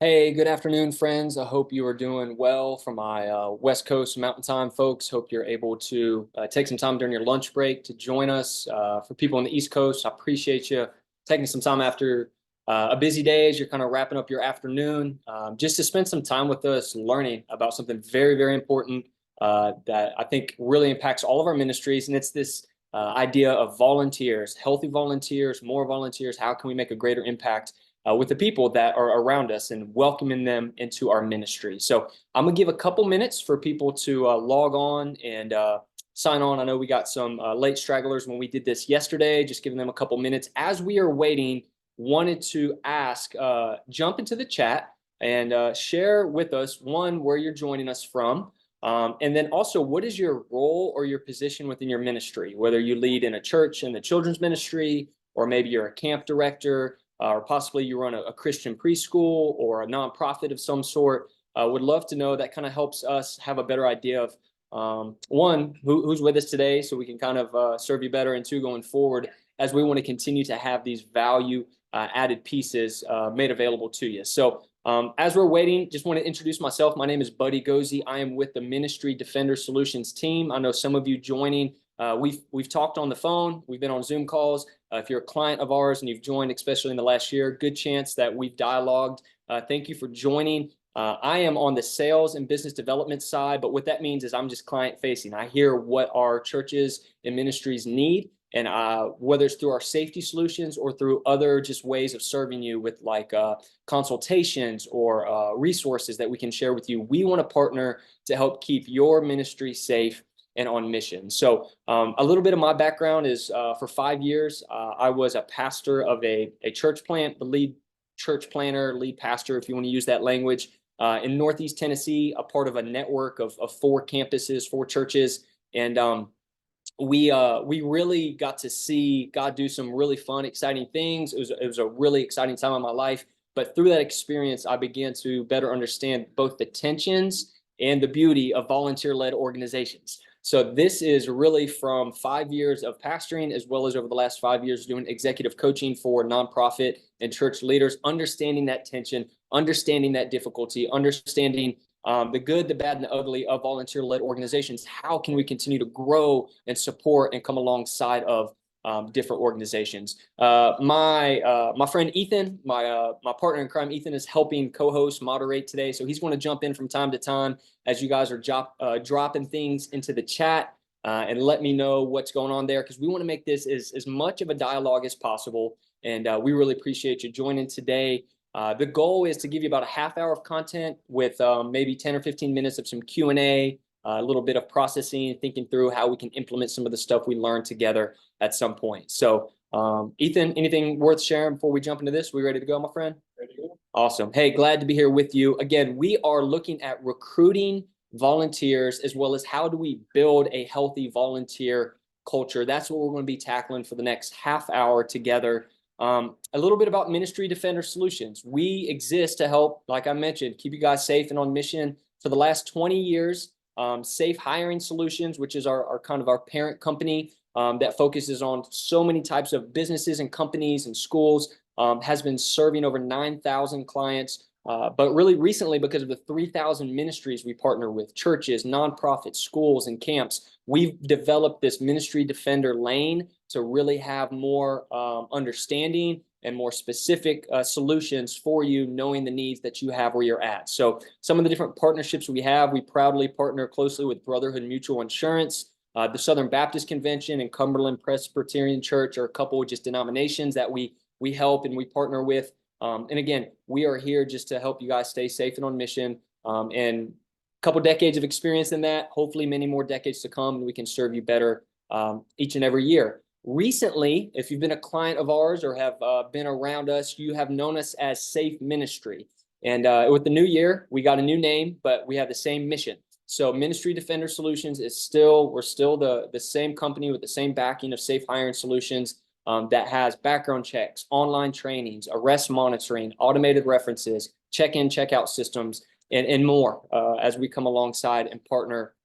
Hey, good afternoon, friends. I hope you are doing well. For my West Coast Mountain Time folks, hope you're able to take some time during your lunch break to join us. For people on the East Coast, I appreciate you taking some time after a busy day as you're kind of wrapping up your afternoon, just to spend some time with us learning about something very, very important that I think really impacts all of our ministries. And it's this idea of volunteers, healthy volunteers, more volunteers. How can we make a greater impact with the people that are around us and welcoming them into our ministry? So I'm gonna give a couple minutes for people to log on and sign on. I know we got some late stragglers when we did this yesterday, just giving them a couple minutes. As we are waiting, wanted to ask, jump into the chat and share with us, one, where you're joining us from. And then also, what is your role or your position within your ministry? Whether you lead in a church in the children's ministry, or maybe you're a camp director, or possibly you run a Christian preschool or a nonprofit of some sort. Would love to know. That kind of helps us have a better idea of one, who's with us today, so we can kind of serve you better, and two, going forward, as we want to continue to have these value added pieces made available to you. So as we're waiting, just want to introduce myself. My name is Buddy Gozy. I am with the Ministry Defender Solutions team. I know some of you joining. We've talked on the phone. We've been on Zoom calls. If you're a client of ours and you've joined, especially in the last year, good chance that we've dialogued. Thank you for joining. I am on the sales and business development side, but what that means is I'm just client facing. I hear what our churches and ministries need, and whether it's through our safety solutions or through other just ways of serving you with like consultations or resources that we can share with you. We want to partner to help keep your ministry safe and on mission. So a little bit of my background is for 5 years, I was a pastor of a church plant, the lead church planner, lead pastor, if you want to use that language, in Northeast Tennessee, a part of a network of 4 campuses, 4 churches. And we really got to see God do some really fun, exciting things. It was a really exciting time in my life. But through that experience, I began to better understand both the tensions and the beauty of volunteer-led organizations. So this is really from 5 years of pastoring, as well as over the last 5 years doing executive coaching for nonprofit and church leaders, understanding that tension, understanding that difficulty, understanding the good, the bad, and the ugly of volunteer-led organizations. How can we continue to grow and support and come alongside of different organizations? My friend Ethan, my partner in crime, Ethan, is helping co-host, moderate today, so he's going to jump in from time to time as you guys are dropping things into the chat, and let me know what's going on there, because we want to make this as much of a dialogue as possible. And we really appreciate you joining today. The goal is to give you about a half hour of content with maybe 10 or 15 minutes of some Q&A, a little bit of processing, thinking through how we can implement some of the stuff we learned together at some point. So Ethan, anything worth sharing before we jump into this? We ready to go, my friend? Ready to go. Awesome. Hey, glad to be here with you. Again, we are looking at recruiting volunteers, as well as how do we build a healthy volunteer culture. That's what we're going to be tackling for the next half hour together. A little bit about Ministry Defender Solutions. We exist to help, like I mentioned, keep you guys safe and on mission. For the last 20 years, Safe Hiring Solutions, which is our kind of our parent company that focuses on so many types of businesses and companies and schools, has been serving over 9,000 clients. But really recently, because of the 3,000 ministries we partner with, churches, nonprofits, schools, and camps, we've developed this Ministry Defender lane to really have more understanding and more specific solutions for you, knowing the needs that you have where you're at. So some of the different partnerships we have, we proudly partner closely with Brotherhood Mutual Insurance, the Southern Baptist Convention, and Cumberland Presbyterian Church are a couple of just denominations that we help and we partner with. And again, we are here just to help you guys stay safe and on mission. And a couple decades of experience in that, hopefully many more decades to come, and we can serve you better each and every year. Recently, if you've been a client of ours or have been around us, you have known us as Safe Ministry. And with the new year, we got a new name, but we have the same mission. So Ministry Defender Solutions is we're still the same company with the same backing of Safe Hiring Solutions. That has background checks, online trainings, arrest monitoring, automated references, check-in, check-out systems, and more as we come alongside and partner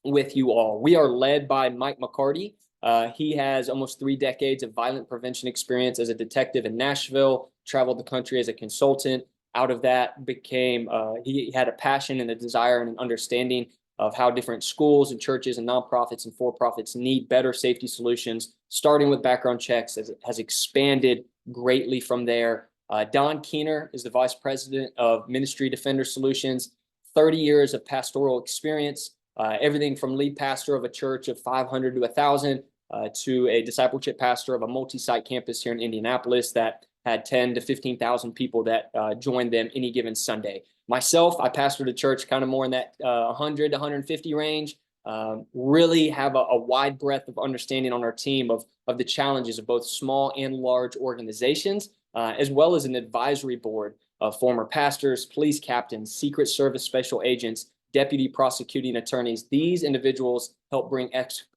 with you all. We are led by Mike McCarty. He has almost 3 decades of violent prevention experience as a detective in Nashville, traveled the country as a consultant, out of that became, he had a passion and a desire and an understanding of how different schools and churches and nonprofits and for-profits need better safety solutions, starting with background checks, as it has expanded greatly from there. Don Keener is the Vice President of Ministry Defender Solutions, 30 years of pastoral experience, everything from lead pastor of a church of 500 to 1,000 to a discipleship pastor of a multi-site campus here in Indianapolis that had 10 to 15,000 people that joined them any given Sunday. Myself, I pastored a church kind of more in that 100 to 150 range. Really have a wide breadth of understanding on our team of the challenges of both small and large organizations, as well as an advisory board of former pastors, police captains, Secret Service special agents, deputy prosecuting attorneys. These individuals help bring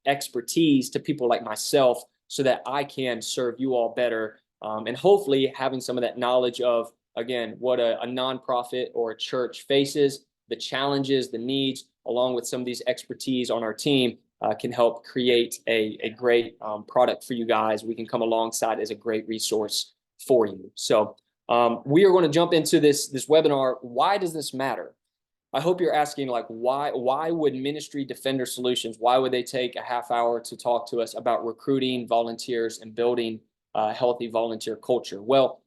expertise to people like myself so that I can serve you all better. And hopefully having some of that knowledge of, again, what a nonprofit or a church faces, the challenges, the needs, along with some of these expertise on our team can help create a great product for you guys. We can come alongside as a great resource for you. So we are going to jump into this webinar. Why does this matter? I hope you're asking, like, why would Ministry Defender Solutions, why would they take a half hour to talk to us about recruiting volunteers and building a healthy volunteer culture? Well,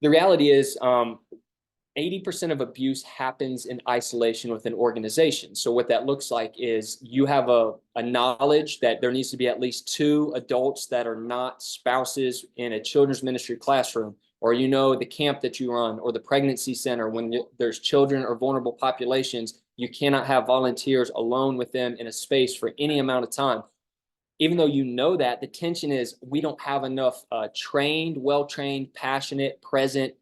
the reality is 80% of abuse happens in isolation within organizations. So what that looks like is you have a knowledge that there needs to be at least 2 adults that are not spouses in a children's ministry classroom, or the camp that you run, or the pregnancy center. When there's children or vulnerable populations, you cannot have volunteers alone with them in a space for any amount of time. Even though you know that, the tension is we don't have enough trained, well-trained, passionate, present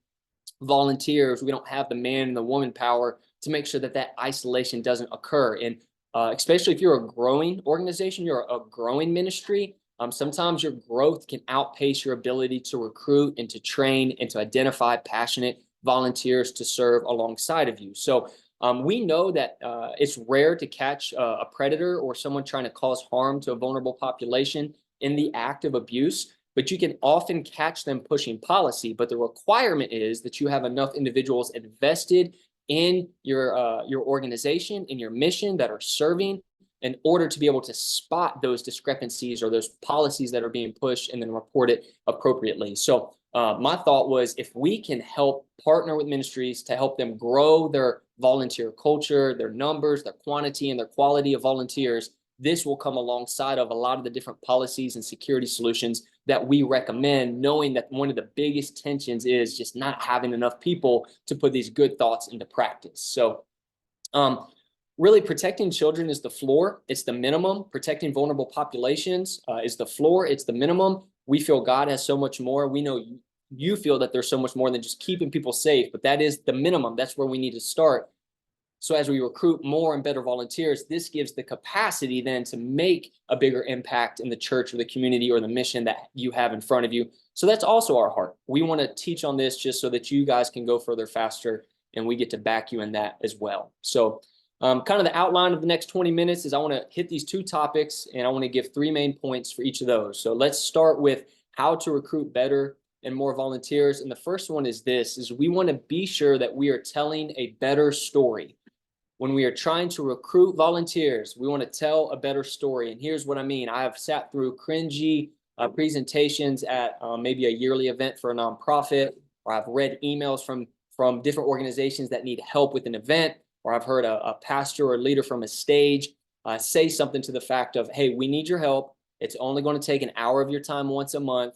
volunteers. We don't have the man and the woman power to make sure that isolation doesn't occur. And especially if you're a growing organization, you're a growing ministry, sometimes your growth can outpace your ability to recruit and to train and to identify passionate volunteers to serve alongside of you. So we know that it's rare to catch a predator or someone trying to cause harm to a vulnerable population in the act of abuse, but you can often catch them pushing policy. But the requirement is that you have enough individuals invested in your organization, in your mission, that are serving, in order to be able to spot those discrepancies or those policies that are being pushed and then report it appropriately. So my thought was, if we can help partner with ministries to help them grow their volunteer culture, their numbers, their quantity, and their quality of volunteers, this will come alongside of a lot of the different policies and security solutions that we recommend, knowing that one of the biggest tensions is just not having enough people to put these good thoughts into practice. So really, protecting children is the floor. It's the minimum. Protecting vulnerable populations is the floor. It's the minimum. We feel God has so much more. We know you feel that there's so much more than just keeping people safe, but that is the minimum. That's where we need to start. So as we recruit more and better volunteers, this gives the capacity then to make a bigger impact in the church or the community or the mission that you have in front of you. So that's also our heart. We want to teach on this just so that you guys can go further faster, and we get to back you in that as well. So kind of the outline of the next 20 minutes is I want to hit these 2 topics, and I want to give 3 main points for each of those. So let's start with how to recruit better and more volunteers. And the first one is this, is we want to be sure that we are telling a better story. When we are trying to recruit volunteers, we want to tell a better story. And here's what I mean. I have sat through cringy presentations at maybe a yearly event for a nonprofit, or I've read emails from different organizations that need help with an event, or I've heard a pastor or leader from a stage say something to the fact of, hey, we need your help. It's only going to take an hour of your time once a month.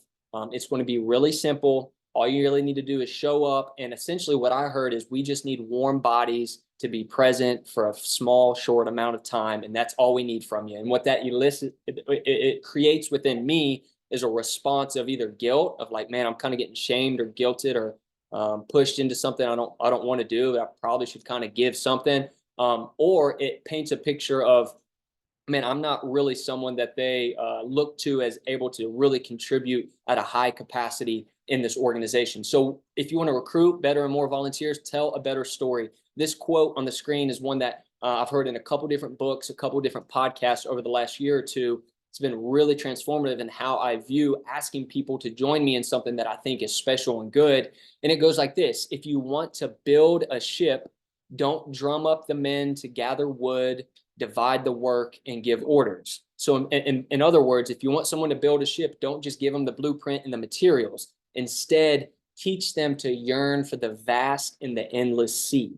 It's going to be really simple. All you really need to do is show up. And essentially what I heard is we just need warm bodies to be present for a small, short amount of time. And that's all we need from you. And what that it creates within me is a response of either guilt, of like, man, I'm kind of getting shamed or guilted or pushed into something I don't want to do. I probably should kind of give something. Or it paints a picture of, man, I'm not really someone that they look to as able to really contribute at a high capacity in this organization. So if you want to recruit better and more volunteers, tell a better story. This quote on the screen is one that I've heard in a couple different books, a couple different podcasts over the last year or two. It's been really transformative in how I view asking people to join me in something that I think is special and good. And it goes like this: if you want to build a ship, don't drum up the men to gather wood, divide the work, and give orders. So in other words, if you want someone to build a ship, don't just give them the blueprint and the materials. Instead, teach them to yearn for the vast and the endless sea.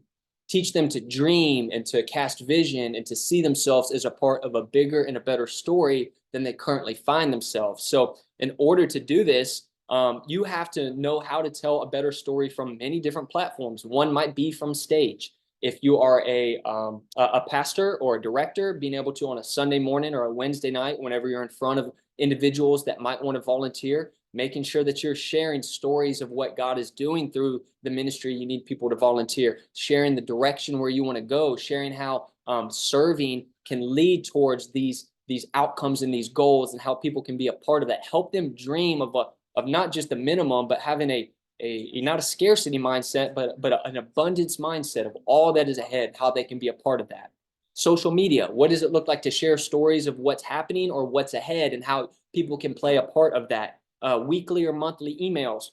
Teach them to dream and to cast vision and to see themselves as a part of a bigger and a better story than they currently find themselves. So in order to do this, you have to know how to tell a better story from many different platforms. One might be from stage. If you are a pastor or a director, being able to, on a Sunday morning or a Wednesday night, whenever you're in front of individuals that might want to volunteer, making sure that you're sharing stories of what God is doing through the ministry. You need people to volunteer, sharing the direction where you want to go, sharing how serving can lead towards these outcomes and these goals, and how people can be a part of that. Help them dream of not just the minimum, but having a not a scarcity mindset, but an abundance mindset of all that is ahead, how they can be a part of that. Social media, what does it look like to share stories of what's happening or what's ahead, and how people can play a part of that? Weekly or monthly emails,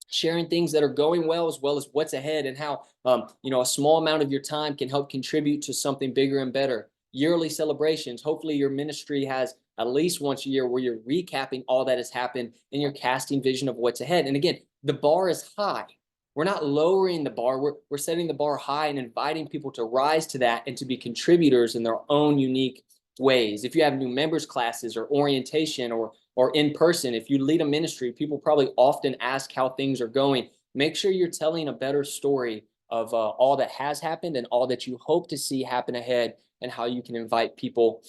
sharing things that are going well as what's ahead, and how a small amount of your time can help contribute to something bigger and better. Yearly celebrations. Hopefully your ministry has at least once a year where you're recapping all that has happened and you're casting vision of what's ahead. And again, the bar is high. We're not lowering the bar. We're setting the bar high and inviting people to rise to that and to be contributors in their own unique ways. If you have new members classes or orientation or in person, if you lead a ministry, people probably often ask how things are going. Make sure you're telling a better story of all that has happened and all that you hope to see happen ahead, and how you can invite people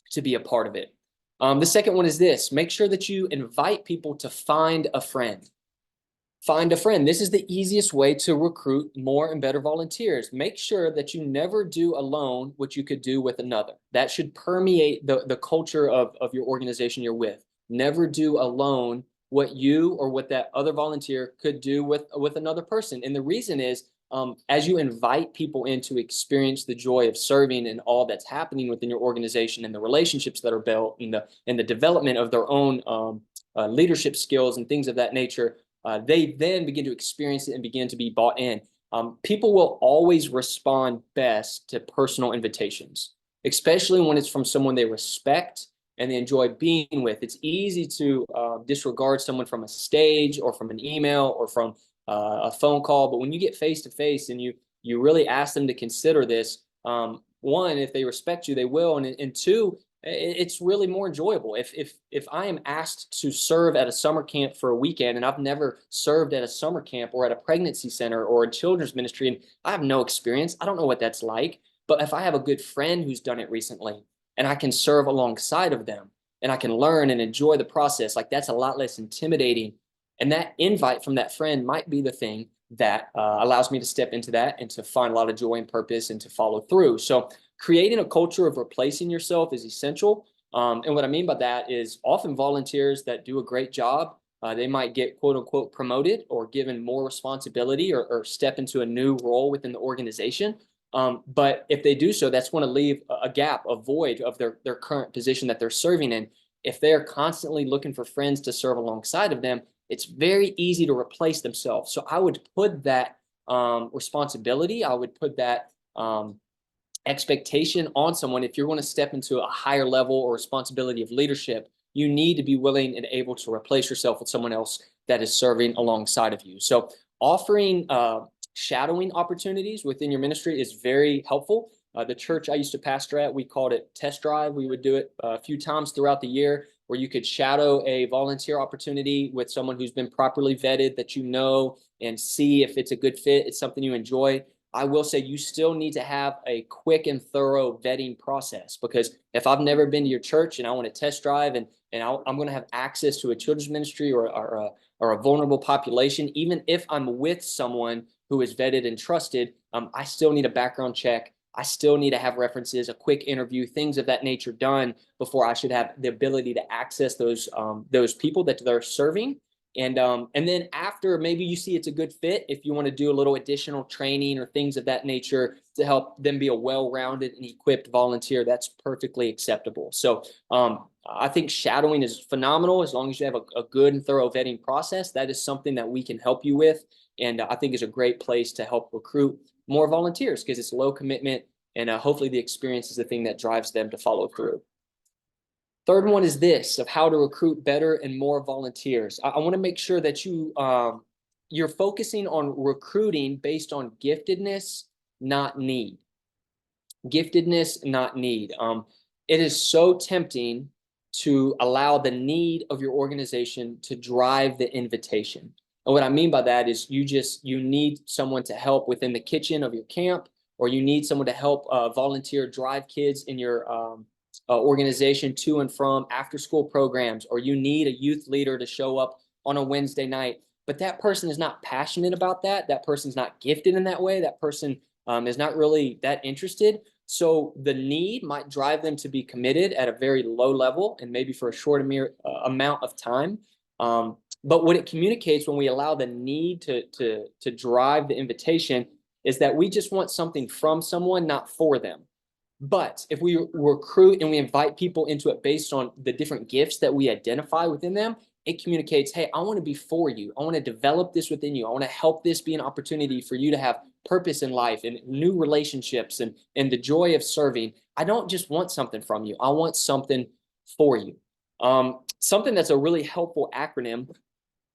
to be a part of it. The second one is this: make sure that you invite people to find a friend. Find a friend. This is the easiest way to recruit more and better volunteers. Make sure that you never do alone what you could do with another. That should permeate the culture of your organization you're with. Never do alone what you or what that other volunteer could do with another person. And the reason is, as you invite people in to experience the joy of serving and all that's happening within your organization, and the relationships that are built, and the development of their own leadership skills and things of that nature, they then begin to experience it and begin to be bought in. People will always respond best to personal invitations, especially when it's from someone they respect and they enjoy being with. It's easy to disregard someone from a stage or from an email or from a phone call, but when you get face to face and you really ask them to consider this, one, if they respect you, they will, and two, it's really more enjoyable. If I am asked to serve at a summer camp for a weekend, and I've never served at a summer camp or at a pregnancy center or a children's ministry, and I have no experience, I don't know what that's like. But if I have a good friend who's done it recently, and I can serve alongside of them, and I can learn and enjoy the process, like, that's a lot less intimidating. And that invite from that friend might be the thing that allows me to step into that and to find a lot of joy and purpose and to follow through. So creating a culture of replacing yourself is essential. And what I mean by that is, often volunteers that do a great job, they might get quote unquote promoted or given more responsibility, or step into a new role within the organization. But if they do so, that's going to leave a gap, a void of their current position that they're serving in. If they're constantly looking for friends to serve alongside of them, it's very easy to replace themselves. So I would put that responsibility, I would put that expectation on someone. If you're going to step into a higher level or responsibility of leadership, you need to be willing and able to replace yourself with someone else that is serving alongside of you. So offering shadowing opportunities within your ministry is very helpful. The church I used to pastor at, we called it Test Drive. We would do it a few times throughout the year, where you could shadow a volunteer opportunity with someone who's been properly vetted, that you know, and see if it's a good fit, it's something you enjoy. I will say you still need to have a quick and thorough vetting process, because if I've never been to your church and I want to test drive, and I'm going to have access to a children's ministry or a vulnerable population, even if I'm with someone who is vetted and trusted, I still need a background check. I still need to have references, a quick interview, things of that nature done before I should have the ability to access those people that they're serving. And then after, maybe you see it's a good fit, if you want to do a little additional training or things of that nature to help them be a well-rounded and equipped volunteer, that's perfectly acceptable. So I think shadowing is phenomenal as long as you have a good and thorough vetting process. That is something that we can help you with, and I think is a great place to help recruit more volunteers because it's low commitment, and hopefully the experience is the thing that drives them to follow through. Third one is this, of how to recruit better and more volunteers. I want to make sure that you're focusing on recruiting based on giftedness, not need. Giftedness, not need. It is so tempting to allow the need of your organization to drive the invitation. And what I mean by that is you need someone to help within the kitchen of your camp, or you need someone to help volunteer drive kids in your organization to and from after school programs, or you need a youth leader to show up on a Wednesday night. But that person is not passionate about that. That person's not gifted in that way. That person is not really that interested. So the need might drive them to be committed at a very low level and maybe for a short amount of time. But what it communicates when we allow the need to drive the invitation is that we just want something from someone, not for them. But if we recruit and we invite people into it based on the different gifts that we identify within them, it communicates, hey, I want to be for you. I want to develop this within you. I want to help this be an opportunity for you to have purpose in life and new relationships and the joy of serving. I don't just want something from you. I want something for you. Something that's a really helpful acronym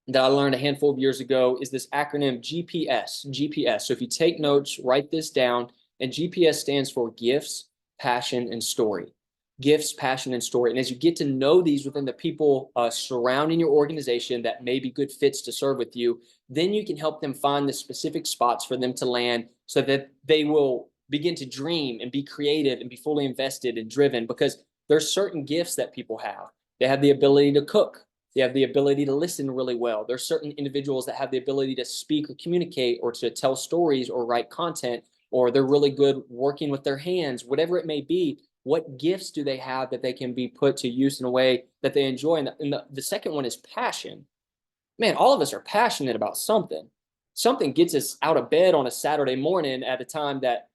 that I learned a handful of years ago is this acronym GPS. So if you take notes, write this down. And GPS stands for gifts, passion, and story. Gifts, passion, and story. And as you get to know these within the people surrounding your organization that may be good fits to serve with you, then you can help them find the specific spots for them to land so that they will begin to dream and be creative and be fully invested and driven, because there's certain gifts that people have. They have the ability to cook. They have the ability to listen really well. There's certain individuals that have the ability to speak or communicate or to tell stories or write content, or they're really good working with their hands, whatever it may be. What gifts do they have that they can be put to use in a way that they enjoy? And the second one is passion. Man, all of us are passionate about something. Something gets us out of bed on a Saturday morning at a time that,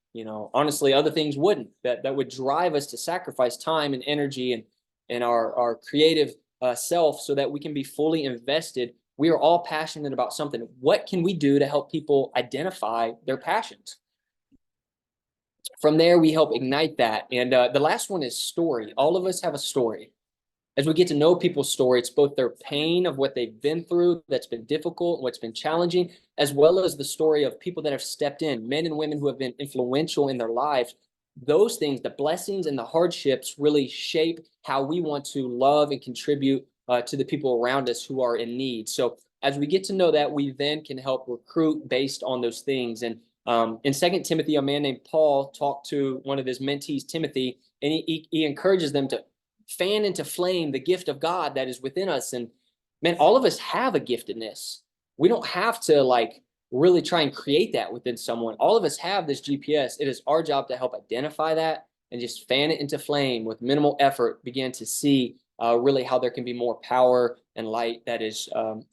honestly, other things wouldn't, that would drive us to sacrifice time and energy and our creative self so that we can be fully invested. We are all passionate about something. What can we do to help people identify their passions? From there, we help ignite that. And the last one is story. All of us have a story. As we get to know people's story, it's both their pain of what they've been through that's been difficult, what's been challenging, as well as the story of people that have stepped in, men and women who have been influential in their lives. Those things, the blessings and the hardships, really shape how we want to love and contribute to the people around us who are in need. So as we get to know that, we then can help recruit based on those things. And in 2 Timothy, a man named Paul talked to one of his mentees, Timothy, and he encourages them to fan into flame the gift of God that is within us. And man, all of us have a giftedness. We don't have to really try and create that within someone. All of us have this GPS. It is our job to help identify that and just fan it into flame with minimal effort, begin to see really how there can be more power and light that is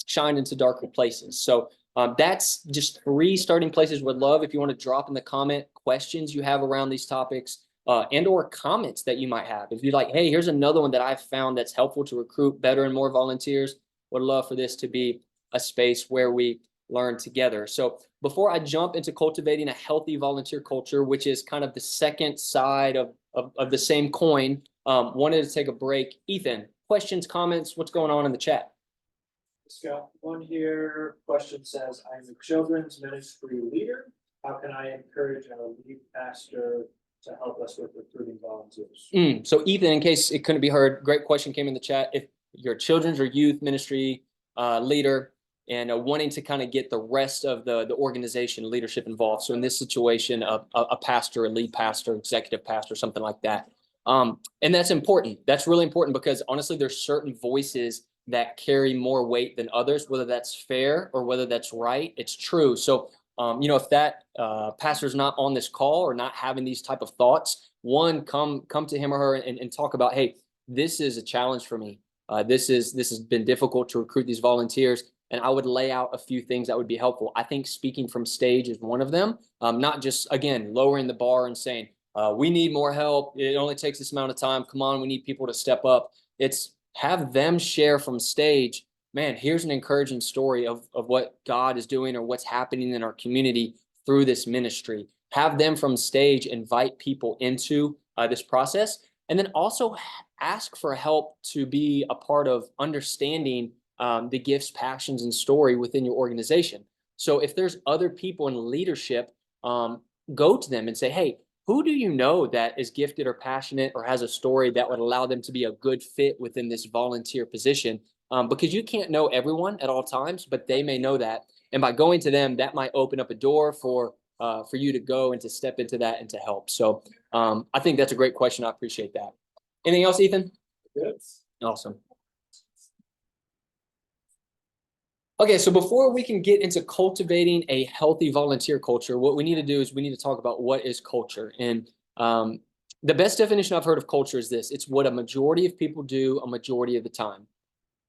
shined into darker places. So that's just 3 starting places. Would love if you want to drop in the comment questions you have around these topics and or comments that you might have. If you're like, hey, here's another one that I've found that's helpful to recruit better and more volunteers, would love for this to be a space where we learn together. So before I jump into cultivating a healthy volunteer culture, which is kind of the second side of the same coin, wanted to take a break. Ethan, questions, comments, what's going on in the chat? Scott, one here question says, I'm a children's ministry leader. How can I encourage a lead pastor to help us with recruiting volunteers? So Ethan, in case it couldn't be heard, great question came in the chat. If you're a children's or youth ministry leader and wanting to kind of get the rest of the organization leadership involved. So in this situation, a pastor, a lead pastor, executive pastor, something like that. And that's important. That's really important because honestly, there's certain voices that carry more weight than others, whether that's fair or whether that's right. It's true. So, if that pastor is not on this call or not having these type of thoughts, one, come to him or her and talk about, hey, this is a challenge for me. This has been difficult to recruit these volunteers. and I would lay out a few things that would be helpful. I think speaking from stage is one of them, not just, again, lowering the bar and saying, we need more help. It only takes this amount of time. Come on, we need people to step up. It's have them share from stage, man, here's an encouraging story of what God is doing or what's happening in our community through this ministry. Have them from stage invite people into this process, and then also ask for help to be a part of understanding the gifts, passions, and story within your organization. So if there's other people in leadership, go to them and say, hey, who do you know that is gifted or passionate or has a story that would allow them to be a good fit within this volunteer position? Because you can't know everyone at all times, but they may know that. And by going to them, that might open up a door for you to go and to step into that and to help. So I think that's a great question. I appreciate that. Anything else, Ethan? Good. Awesome. Okay, so before we can get into cultivating a healthy volunteer culture, what we need to do is we need to talk about what is culture. And the best definition I've heard of culture is this: it's what a majority of people do a majority of the time.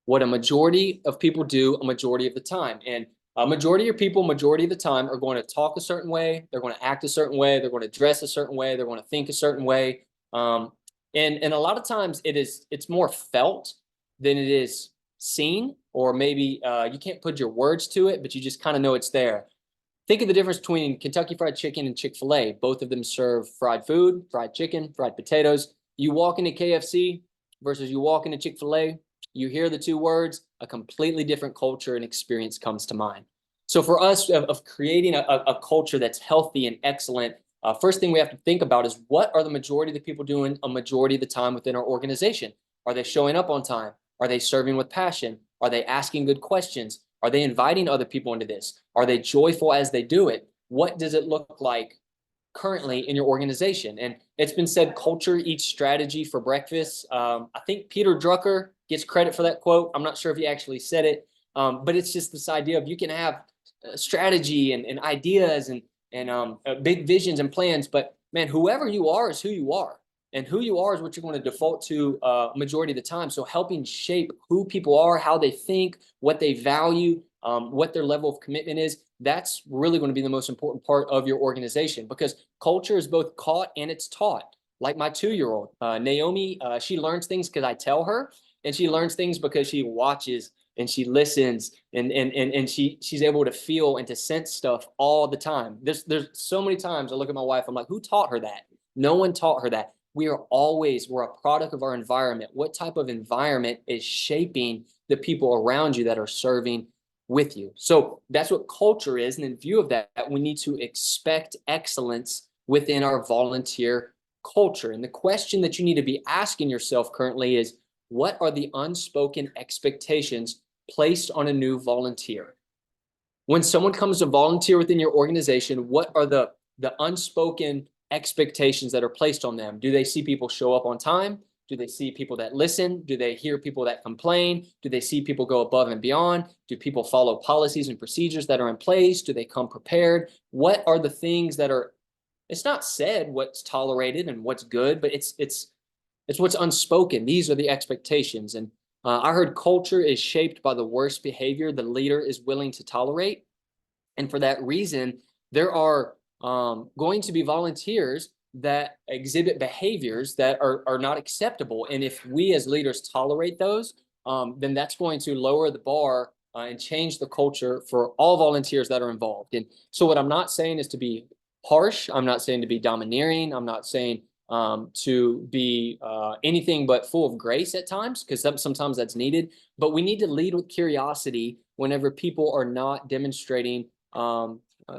What a majority of people do a majority of the time. And a majority of people, majority of the time, are going to talk a certain way. They're going to act a certain way. They're going to dress a certain way. They're going to think a certain way. And a lot of times it's more felt than it is seen, or maybe you can't put your words to it, but you just kind of know it's there. Think of the difference between Kentucky Fried Chicken and Chick-fil-A. Both of them serve fried food, fried chicken, fried potatoes. You walk into KFC versus you walk into Chick-fil-A, you hear the two words, a completely different culture and experience comes to mind. So for us of creating a culture that's healthy and excellent, first thing we have to think about is, what are the majority of the people doing a majority of the time within our organization? Are they showing up on time? Are they serving with passion? Are they asking good questions? Are they inviting other people into this? Are they joyful as they do it? What does it look like currently in your organization? And it's been said, culture eats strategy for breakfast. I think Peter Drucker gets credit for that quote. I'm not sure if he actually said it, but it's just this idea of you can have strategy and ideas and big visions and plans, but man, whoever you are is who you are. And who you are is what you're going to default to majority of the time. So helping shape who people are, how they think, what they value, what their level of commitment is, that's really going to be the most important part of your organization, because culture is both caught and it's taught. Like my 2-year-old, Naomi, she learns things because I tell her, and she learns things because she watches and she listens, and she's able to feel and to sense stuff all the time. There's so many times I look at my wife, I'm like, who taught her that? No one taught her that. We're a product of our environment. What type of environment is shaping the people around you that are serving with you? So that's what culture is. And in view of that, we need to expect excellence within our volunteer culture. And the question that you need to be asking yourself currently is, what are the unspoken expectations placed on a new volunteer? When someone comes to volunteer within your organization, what are the unspoken expectations that are placed on them? Do they see people show up on time? Do they see people that listen? Do they hear people that complain? Do they see people go above and beyond? Do people follow policies and procedures that are in place? Do they come prepared? What are the things that are, it's not said what's tolerated and what's good, but it's what's unspoken. These are the expectations. And I heard culture is shaped by the worst behavior the leader is willing to tolerate. And for that reason, there are going to be volunteers that exhibit behaviors that are not acceptable. And if we as leaders tolerate those, then that's going to lower the bar and change the culture for all volunteers that are involved. And so what I'm not saying is to be harsh. I'm not saying to be domineering. I'm not saying to be anything but full of grace at times, because sometimes that's needed. But we need to lead with curiosity whenever people are not demonstrating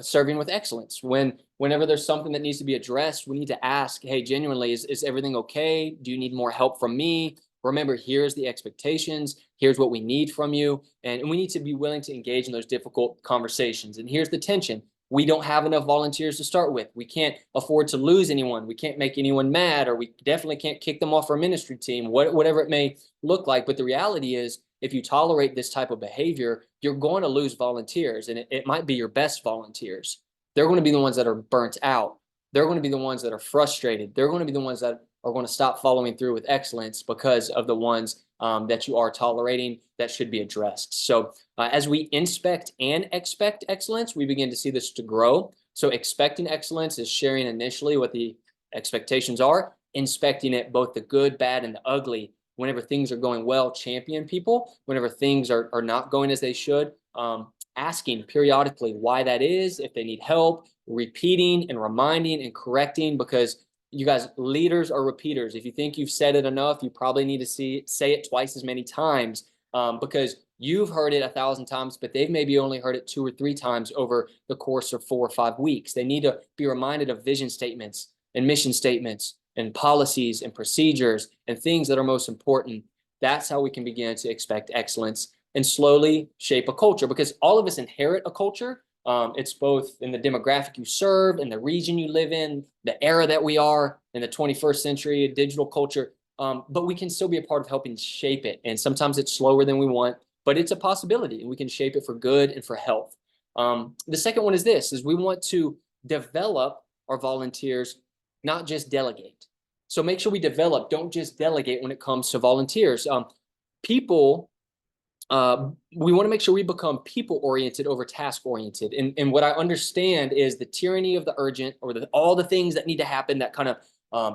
serving with excellence. Whenever there's something that needs to be addressed, we need to ask, hey, genuinely, is everything okay? Do you need more help from me? Remember, here's the expectations. Here's what we need from you. And we need to be willing to engage in those difficult conversations. And here's the tension. We don't have enough volunteers to start with. We can't afford to lose anyone. We can't make anyone mad, or we definitely can't kick them off our ministry team, whatever it may look like. But the reality is, if you tolerate this type of behavior, you're going to lose volunteers, and it might be your best volunteers. They're going to be the ones that are burnt out. They're going to be the ones that are frustrated. They're going to be the ones that are going to stop following through with excellence because of the ones that you are tolerating that should be addressed. So as we inspect and expect excellence, we begin to see this to grow. So expecting excellence is sharing initially what the expectations are, inspecting it, both the good, bad, and the ugly. Whenever things are going well, champion people. Whenever things are not going as they should, asking periodically why that is, if they need help, repeating and reminding and correcting, because you guys, leaders are repeaters. If you think you've said it enough, you probably need to say it twice as many times, because you've heard it 1,000 times, but they've maybe only heard it 2 or 3 times over the course of 4 or 5 weeks. They need to be reminded of vision statements and mission statements and policies and procedures and things that are most important. That's how we can begin to expect excellence and slowly shape a culture, because all of us inherit a culture. It's both in the demographic you serve, in the region you live in, the era that we are in the 21st century, digital culture. But we can still be a part of helping shape it. And sometimes it's slower than we want, but it's a possibility, and we can shape it for good and for health. The second one is this, is we want to develop our volunteers, not just delegate. So make sure we develop, don't just delegate when it comes to volunteers. People, we want to make sure we become people-oriented over task-oriented. And what I understand is the tyranny of the urgent, or all the things that need to happen that kind of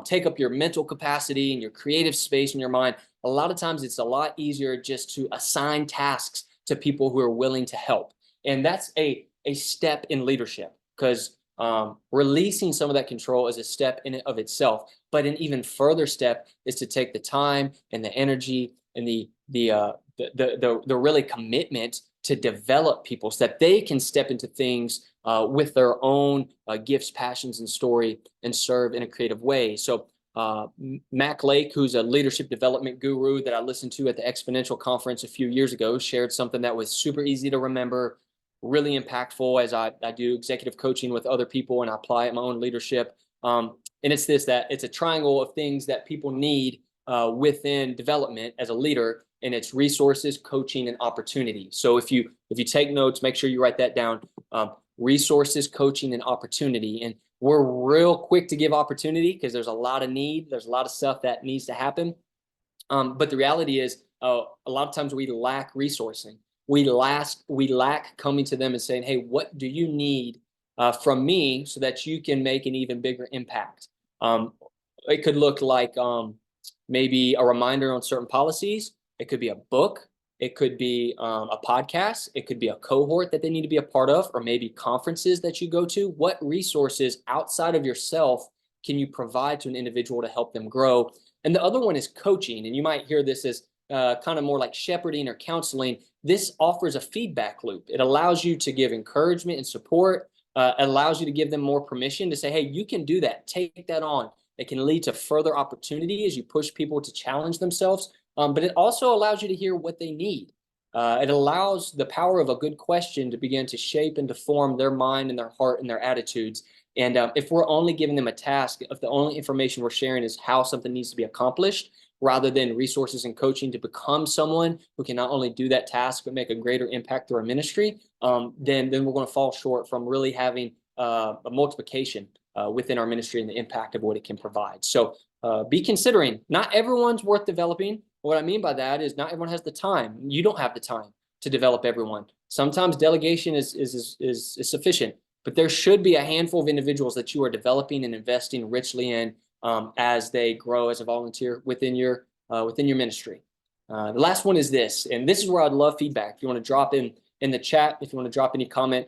take up your mental capacity and your creative space in your mind. A lot of times it's a lot easier just to assign tasks to people who are willing to help. And that's a step in leadership, because releasing some of that control is a step in and of itself. But an even further step is to take the time and the energy and the really commitment to develop people so that they can step into things with their own gifts, passions, and story, and serve in a creative way. So Mac Lake, who's a leadership development guru that I listened to at the Exponential Conference a few years ago, shared something that was super easy to remember, really impactful as I do executive coaching with other people and I apply it in my own leadership. And it's this, that it's a triangle of things that people need within development as a leader, and it's resources, coaching, and opportunity. So if you take notes, make sure you write that down. Resources, coaching, and opportunity. And we're real quick to give opportunity because there's a lot of need. There's a lot of stuff that needs to happen. But the reality is a lot of times we lack resourcing. We lack coming to them and saying, hey, what do you need from me so that you can make an even bigger impact? It could look like maybe a reminder on certain policies. It could be a book. It could be a podcast. It could be a cohort that they need to be a part of, or maybe conferences that you go to. What resources outside of yourself can you provide to an individual to help them grow? And the other one is coaching. And you might hear this as kind of more like shepherding or counseling. This offers a feedback loop. It allows you to give encouragement and support. It allows you to give them more permission to say, hey, you can do that. Take that on. It can lead to further opportunity as you push people to challenge themselves. But it also allows you to hear what they need. It allows the power of a good question to begin to shape and to form their mind and their heart and their attitudes. And if we're only giving them a task, if the only information we're sharing is how something needs to be accomplished, rather than resources and coaching to become someone who can not only do that task, but make a greater impact through our ministry, then we're going to fall short from really having a multiplication within our ministry and the impact of what it can provide. So be considering, not everyone's worth developing. What I mean by that is not everyone has the time. You don't have the time to develop everyone. Sometimes delegation is sufficient, but there should be a handful of individuals that you are developing and investing richly in as they grow as a volunteer within your ministry. The last one is this, and this is where I'd love feedback. If you want to drop in the chat, if you want to drop any comment,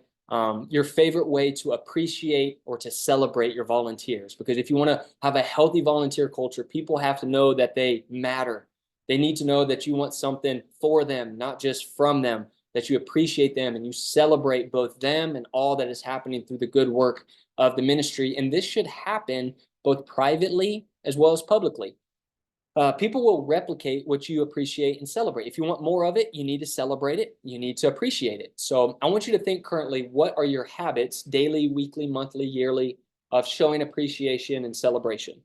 your favorite way to appreciate or to celebrate your volunteers. Because if you want to have a healthy volunteer culture, people have to know that they matter. They need to know that you want something for them, not just from them, that you appreciate them and you celebrate both them and all that is happening through the good work of the ministry. And this should happen both privately as well as publicly. People will replicate what you appreciate and celebrate. If you want more of it, you need to celebrate it. You need to appreciate it. So I want you to think currently, what are your habits, daily, weekly, monthly, yearly, of showing appreciation and celebration?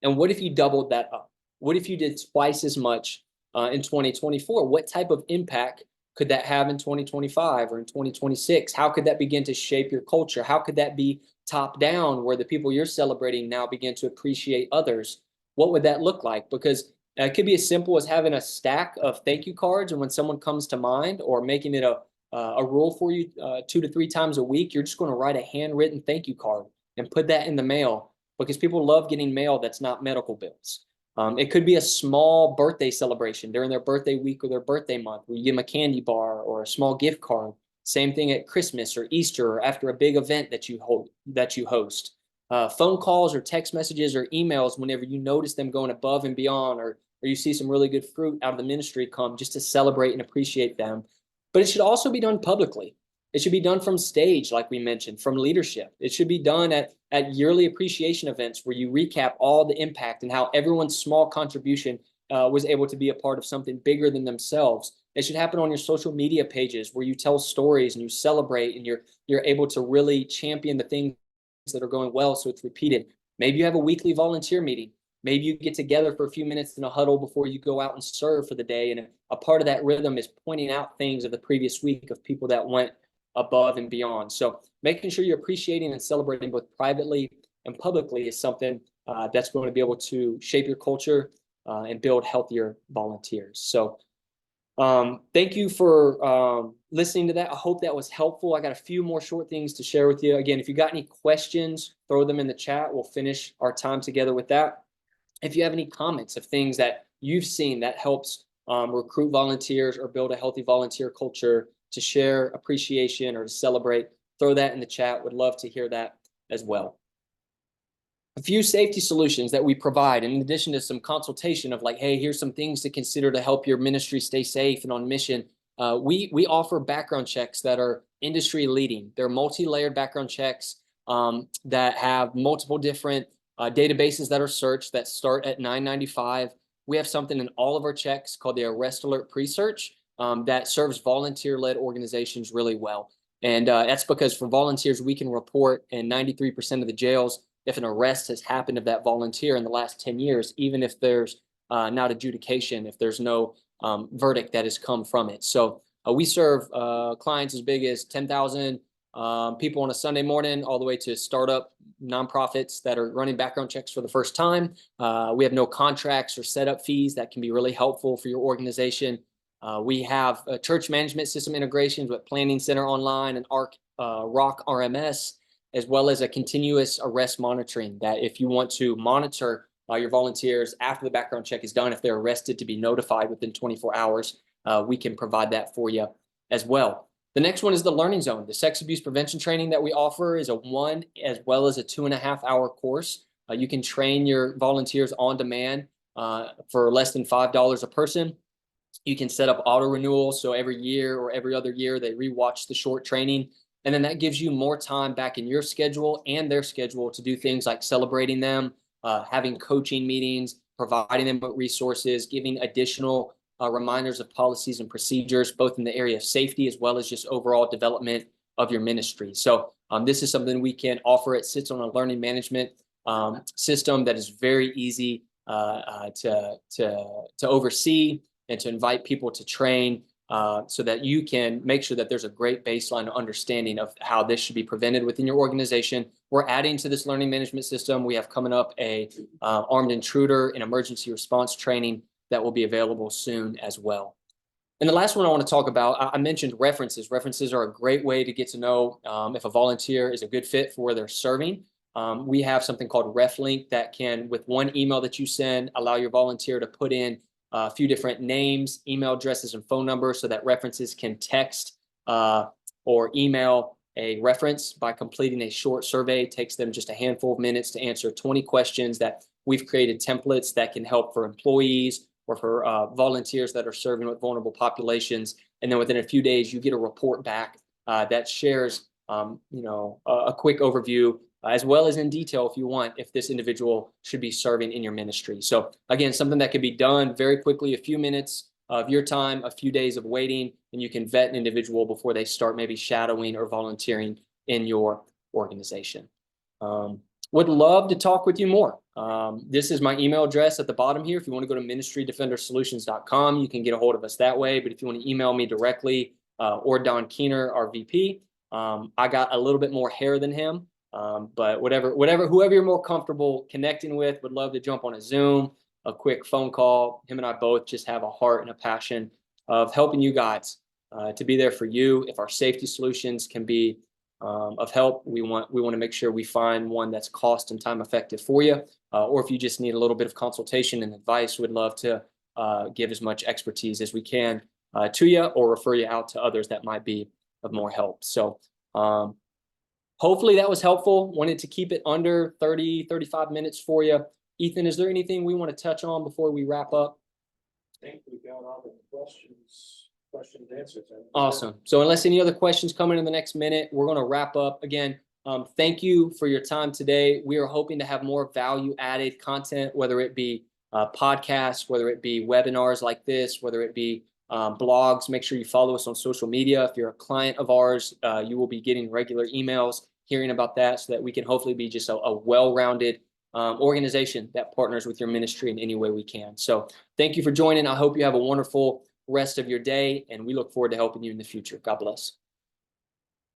And what if you doubled that up? What if you did twice as much in 2024? What type of impact could that have in 2025 or in 2026? How could that begin to shape your culture? How could that be top down where the people you're celebrating now begin to appreciate others? What would that look like? Because it could be as simple as having a stack of thank you cards, and when someone comes to mind, or making it a rule for you 2 to 3 times a week, you're just going to write a handwritten thank you card and put that in the mail, because people love getting mail that's not medical bills. It could be a small birthday celebration during their birthday week or their birthday month, where you give them a candy bar or a small gift card. Same thing at Christmas or Easter or after a big event that you host. Phone calls or text messages or emails whenever you notice them going above and beyond, or you see some really good fruit out of the ministry come, just to celebrate and appreciate them. But it should also be done publicly. It should be done from stage, like we mentioned, from leadership. It should be done at yearly appreciation events where you recap all the impact and how everyone's small contribution was able to be a part of something bigger than themselves. It should happen on your social media pages where you tell stories and you celebrate, and you're able to really champion the things that are going well, so it's repeated. Maybe you have a weekly volunteer meeting. Maybe you get together for a few minutes in a huddle before you go out and serve for the day. And a part of that rhythm is pointing out things of the previous week of people that went above and beyond. So making sure you're appreciating and celebrating both privately and publicly is something that's going to be able to shape your culture and build healthier volunteers. So thank you for listening to that. I hope that was helpful. I got a few more short things to share with you. Again, if you got any questions, throw them in the chat. We'll finish our time together with that. If you have any comments of things that you've seen that helps recruit volunteers or build a healthy volunteer culture, to share appreciation or to celebrate, throw that in the chat. Would love to hear that as well. A few safety solutions that we provide, in addition to some consultation of like, hey, here's some things to consider to help your ministry stay safe and on mission. We offer background checks that are industry leading. They're multi-layered background checks that have multiple different databases that are searched that start at $9.95. We have something in all of our checks called the Arrest Alert Pre-Search that serves volunteer-led organizations really well. And that's because for volunteers, we can report in 93% of the jails if an arrest has happened of that volunteer in the last 10 years, even if there's not adjudication, if there's no verdict that has come from it. So we serve clients as big as 10,000 people on a Sunday morning, all the way to startup nonprofits that are running background checks for the first time. We have no contracts or setup fees that can be really helpful for your organization. We have church management system integrations with Planning Center Online and ROC RMS, as well as a continuous arrest monitoring that if you want to monitor your volunteers after the background check is done, if they're arrested, to be notified within 24 hours, we can provide that for you as well. The next one is the Learning Zone. The sex abuse prevention training that we offer is a 1 as well as a 2.5 hour course. You can train your volunteers on demand for less than $5 a person. You can set up auto renewal, so every year or every other year they rewatch the short training, and then that gives you more time back in your schedule and their schedule to do things like celebrating them, having coaching meetings, providing them with resources, giving additional reminders of policies and procedures, both in the area of safety as well as just overall development of your ministry. So this is something we can offer. It sits on a learning management system that is very easy to oversee and to invite people to train, so that you can make sure that there's a great baseline understanding of how this should be prevented within your organization. We're adding to this learning management system. We have coming up a armed intruder and emergency response training that will be available soon as well. And the last one I want to talk about, I mentioned references. References are a great way to get to know if a volunteer is a good fit for where they're serving. We have something called RefLink that can, with one email that you send, allow your volunteer to put in a few different names, email addresses, and phone numbers so that references can text or email a reference by completing a short survey. It takes them just a handful of minutes to answer 20 questions that we've created templates that can help for employees or for volunteers that are serving with vulnerable populations. And then within a few days, you get a report back that shares a quick overview, as well as in detail, if you want, if this individual should be serving in your ministry. So again, something that can be done very quickly, a few minutes of your time, a few days of waiting, and you can vet an individual before they start maybe shadowing or volunteering in your organization. would love to talk with you more. This is my email address at the bottom here. If you want to go to ministrydefendersolutions.com, you can get a hold of us that way. But if you want to email me directly, or Don Keener, our VP, I got a little bit more hair than him. But whoever you're more comfortable connecting with, would love to jump on a Zoom, a quick phone call. Him and I both just have a heart and a passion of helping you guys, to be there for you. If our safety solutions can be of help, we want to make sure we find one that's cost and time effective for you. Or if you just need a little bit of consultation and advice, we'd love to give as much expertise as we can to you, or refer you out to others that might be of more help. So hopefully that was helpful. Wanted to keep it under 30-35 minutes for you. Ethan, is there anything we want to touch on before we wrap up? I think we got all the questions answered. Awesome. So unless any other questions come in the next minute, we're going to wrap up. Again, thank you for your time today. We are hoping to have more value added content, whether it be podcasts, whether it be webinars like this, whether it be blogs. Make sure you follow us on social media. If you're a client of ours, you will be getting regular emails hearing about that, so that we can hopefully be just a well-rounded organization that partners with your ministry in any way we can. So thank you for joining. I hope you have a wonderful rest of your day, and we look forward to helping you in the future. God bless.